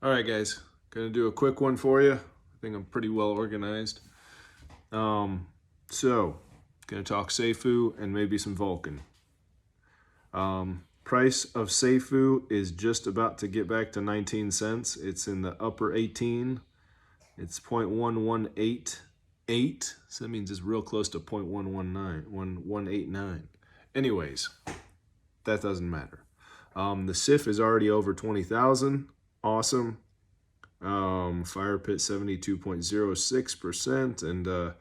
All right, guys, gonna do a quick one for you. I think I'm pretty well organized. So gonna talk Seifu and maybe some Vulcan. Price of Seifu is just about to get back to 19 cents. It's in the upper 18. It's 0.1188. So that means it's real close to 0.119, Anyways, that doesn't matter. The SIF is already over 20,000. Awesome. Fire pit 72.06%. And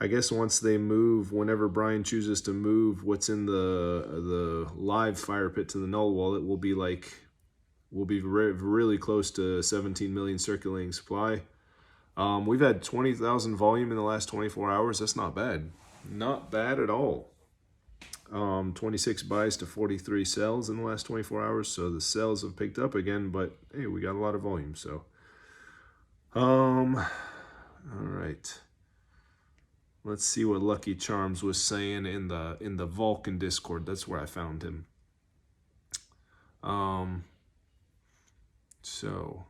I guess once they move, whenever Brian chooses to move what's in the live fire pit to the null wallet, will be really close to 17 million circulating supply. We've had 20,000 volume in the last 24 hours. That's not bad. Not bad at all. 26 buys to 43 sells in the last 24 hours. So the sells have picked up again, but hey, we got a lot of volume. So, all right. Let's see what Lucky Charms was saying in the Vulcan Discord. That's where I found him. So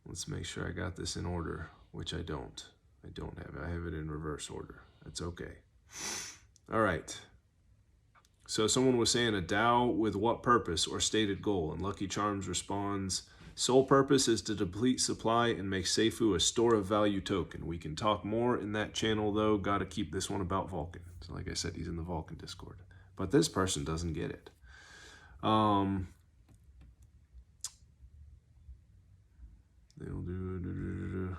let's make sure I got this in order, which I don't. I don't have it. I have it in reverse order. That's okay. All right. So someone was saying a DAO with what purpose or stated goal? And Lucky Charms responds, sole purpose is to deplete supply and make Seifu a store of value token. We can talk more in that channel though. Got to keep this one about Vulcan. So like I said, he's in the Vulcan Discord. But this person doesn't get it. They'll do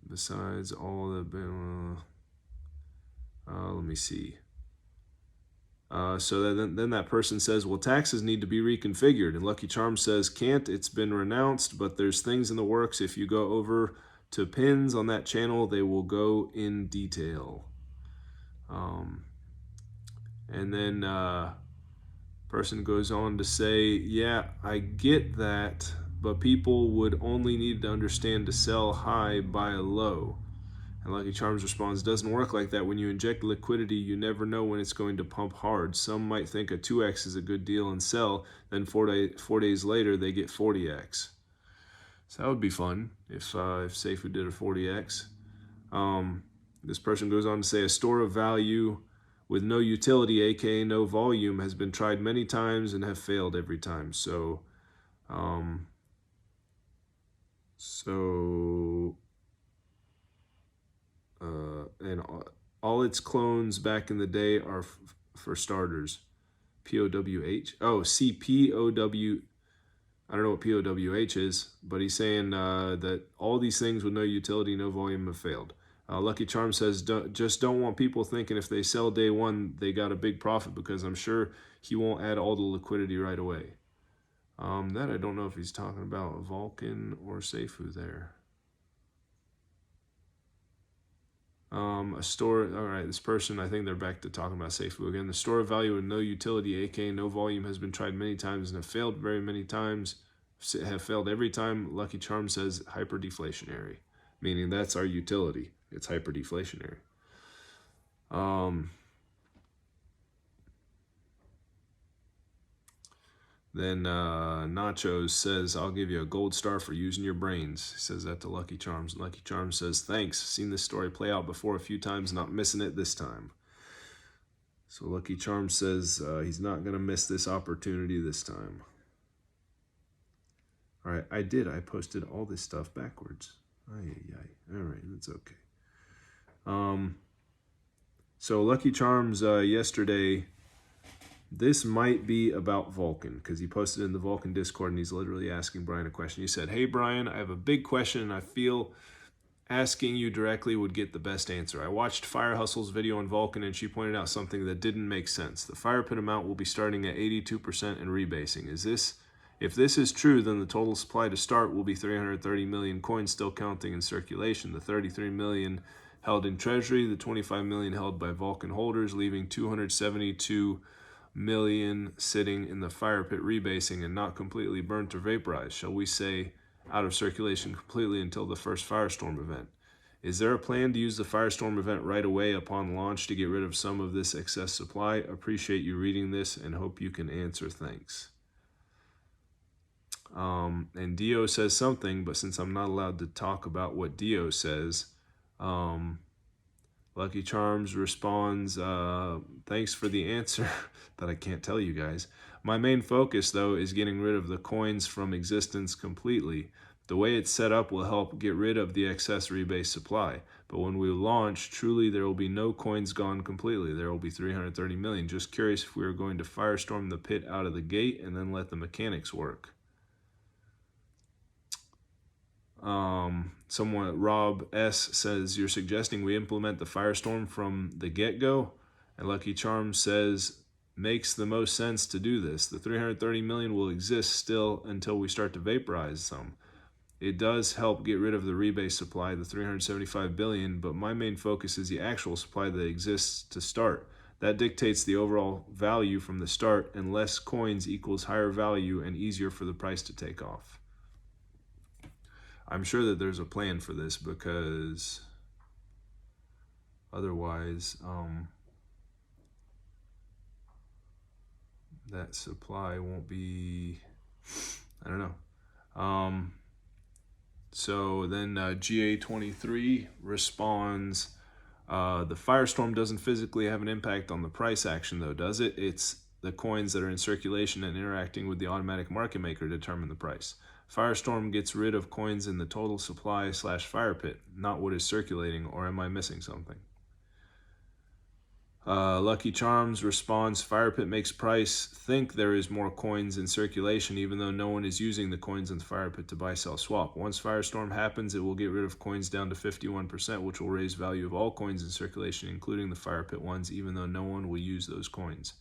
besides all the let me see. So then that person says, well, taxes need to be reconfigured. And Lucky Charm says, can't, it's been renounced, but there's things in the works. If you go over to pins on that channel, they will go in detail. And then person goes on to say, yeah, I get that, but people would only need to understand to sell high, buy low. And Lucky Charms responds, doesn't work like that. When you inject liquidity, you never know when it's going to pump hard. Some might think a 2x is a good deal and sell, then 4 days later they get 40x. So that would be fun if Seifu did a 40x. This person goes on to say, a store of value with no utility, aka no volume, has been tried many times and have failed every time. So, and all its clones back in the day are, for starters, POWH. Oh, CPOW. I don't know what POWH is, but he's saying that all these things with no utility, no volume have failed. Lucky Charm says, just don't want people thinking if they sell day one, they got a big profit, because I'm sure he won't add all the liquidity right away. That I don't know if he's talking about Vulcan or Seifu there. A store, all right, this person, I think they're back to talking about Seifu again. The store of value with no utility, aka no volume, has been tried many times and have failed very many times, have failed every time. Lucky Charm says hyper deflationary, meaning that's our utility. It's hyper deflationary. Then Nachos says, I'll give you a gold star for using your brains. He says that to Lucky Charms. Lucky Charms says, thanks. Seen this story play out before a few times, not missing it this time. So Lucky Charms says he's not going to miss this opportunity this time. All right, I did. I posted all this stuff backwards. All right, that's okay. So Lucky Charms yesterday, this might be about Vulcan, because he posted in the Vulcan Discord and he's literally asking Brian a question. He said, hey, Brian, I have a big question and I feel asking you directly would get the best answer. I watched Fire Hustle's video on Vulcan and she pointed out something that didn't make sense. The fire pit amount will be starting at 82% and rebasing. If this is true, then the total supply to start will be 330 million coins still counting in circulation. The 33 million held in treasury, the 25 million held by Vulcan holders, leaving 272 million sitting in the fire pit rebasing and not completely burnt or vaporized. Shall we say out of circulation completely until the first firestorm event? Is there a plan to use the firestorm event right away upon launch to get rid of some of this excess supply? Appreciate you reading this and hope you can answer. Thanks. And Dio says something, but since I'm not allowed to talk about what Dio says, Lucky Charms responds, thanks for the answer that I can't tell you guys. My main focus, though, is getting rid of the coins from existence completely. The way it's set up will help get rid of the accessory-based supply. But when we launch, truly there will be no coins gone completely. There will be 330 million. Just curious if we are going to firestorm the pit out of the gate and then let the mechanics work. Someone, Rob S. says, you're suggesting we implement the firestorm from the get-go? And Lucky Charms says, makes the most sense to do this. The 330 million will exist still until we start to vaporize some. It does help get rid of the rebase supply, the 375 billion, but my main focus is the actual supply that exists to start. That dictates the overall value from the start, and less coins equals higher value and easier for the price to take off. I'm sure that there's a plan for this, because otherwise that supply won't be, I don't know. So then GA23 responds, the firestorm doesn't physically have an impact on the price action though, does it? It's the coins that are in circulation and interacting with the automatic market maker determine the price. Firestorm gets rid of coins in the total supply / fire pit, not what is circulating, or am I missing something? Lucky Charms responds, fire pit makes price think there is more coins in circulation even though no one is using the coins in the fire pit to buy, sell, swap. Once firestorm happens, it will get rid of coins down to 51%, which will raise value of all coins in circulation, including the fire pit ones, even though no one will use those coins.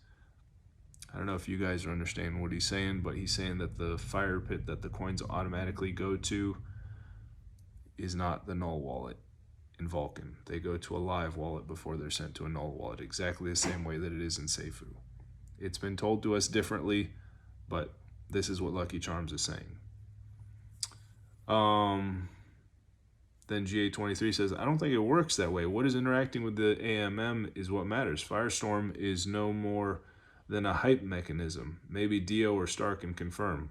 I don't know if you guys are understanding what he's saying, but he's saying that the fire pit that the coins automatically go to is not the null wallet in Vulcan. They go to a live wallet before they're sent to a null wallet, exactly the same way that it is in Seifu. It's been told to us differently, but this is what Lucky Charms is saying. Then GA23 says, I don't think it works that way. What is interacting with the AMM is what matters. Firestorm is no more than a hype mechanism. Maybe Dio or Star can confirm.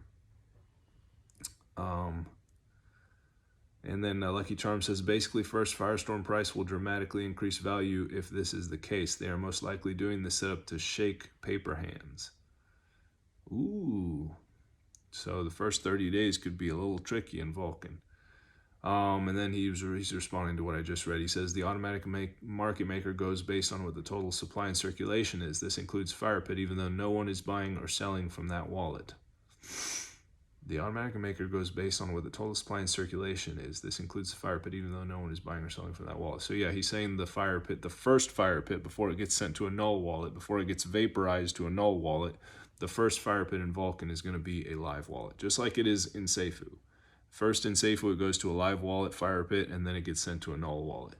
And then Lucky Charm says, basically, first, Firestorm price will dramatically increase value if this is the case. They are most likely doing this setup to shake paper hands. Ooh. So the first 30 days could be a little tricky in Vulcan. And then he's responding to what I just read. He says, the automatic market maker goes based on what the total supply and circulation is. This includes fire pit, even though no one is buying or selling from that wallet. The automatic maker goes based on what the total supply and circulation is. This includes the fire pit, even though no one is buying or selling from that wallet. So yeah, he's saying the fire pit, the first fire pit, before it gets sent to a null wallet, before it gets vaporized to a null wallet, the first fire pit in Vulcan is going to be a live wallet, just like it is in Seifu. First in Seifu, it goes to a live wallet, fire pit, and then it gets sent to a null wallet.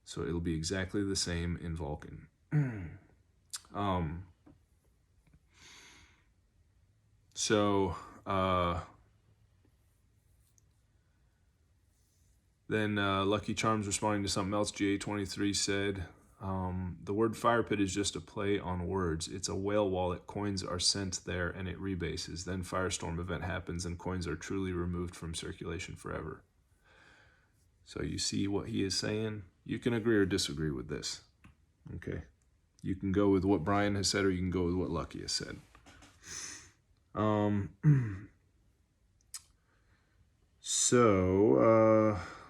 So it'll be exactly the same in Vulcan. Then Lucky Charms responding to something else, GA23 said, the word fire pit is just a play on words. It's a whale wallet. Coins are sent there and it rebases. Then firestorm event happens and coins are truly removed from circulation forever. So you see what he is saying? You can agree or disagree with this. Okay. You can go with what Brian has said or you can go with what Lucky has said.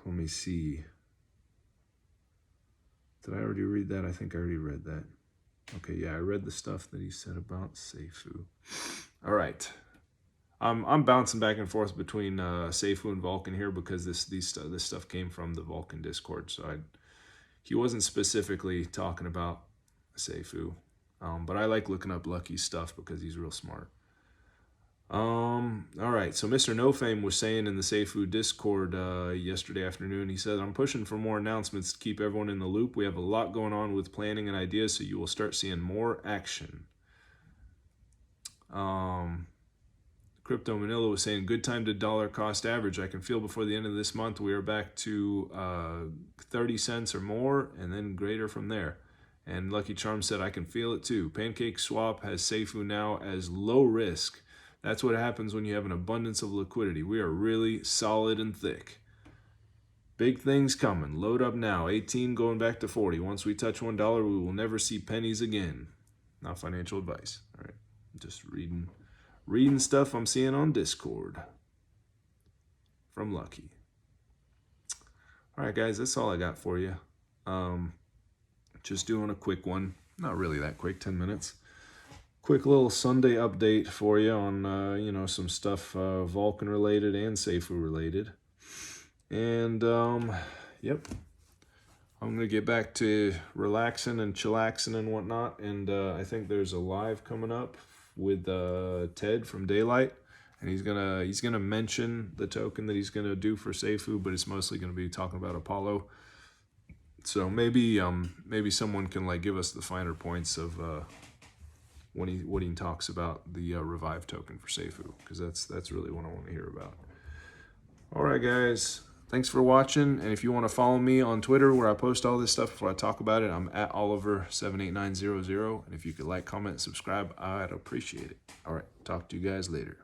Let me see. Did I already read that? I think I already read that. Okay, yeah, I read the stuff that he said about Seifu. All right. I'm bouncing back and forth between Seifu and Vulcan here because this stuff came from the Vulcan Discord. So he wasn't specifically talking about Seifu, but I like looking up Lucky's stuff because he's real smart. All right, so Mr. No Fame was saying in the Safuu Discord yesterday afternoon, he said, I'm pushing for more announcements to keep everyone in the loop. We have a lot going on with planning and ideas, so you will start seeing more action. Crypto Manila was saying, good time to dollar cost average. I can feel before the end of this month we are back to 30 cents or more, and then greater from there. And Lucky Charm said, I can feel it too. Pancake Swap has Seifu now as low risk. That's what happens when you have an abundance of liquidity. We are really solid and thick. Big things coming. Load up now. 18 going back to 40. Once we touch $1, we will never see pennies again. Not financial advice. All right. Just reading stuff I'm seeing on Discord from Lucky. All right, guys, that's all I got for you. Just doing a quick one. Not really that quick, 10 minutes. Quick little Sunday update for you on, some stuff Vulcan related and Seifu related. And, yep. I'm going to get back to relaxing and chillaxing and whatnot. And I think there's a live coming up with Ted from Daylight. And he's gonna mention the token that he's gonna do for Seifu, but it's mostly gonna be talking about Apollo. So maybe someone can like give us the finer points of when he talks about the revive token for Seifu, because that's really what I want to hear about. All right, guys. Thanks for watching, and if you want to follow me on Twitter where I post all this stuff before I talk about it, I'm at Oliver78900, and if you could like, comment, and subscribe, I'd appreciate it. All right, talk to you guys later.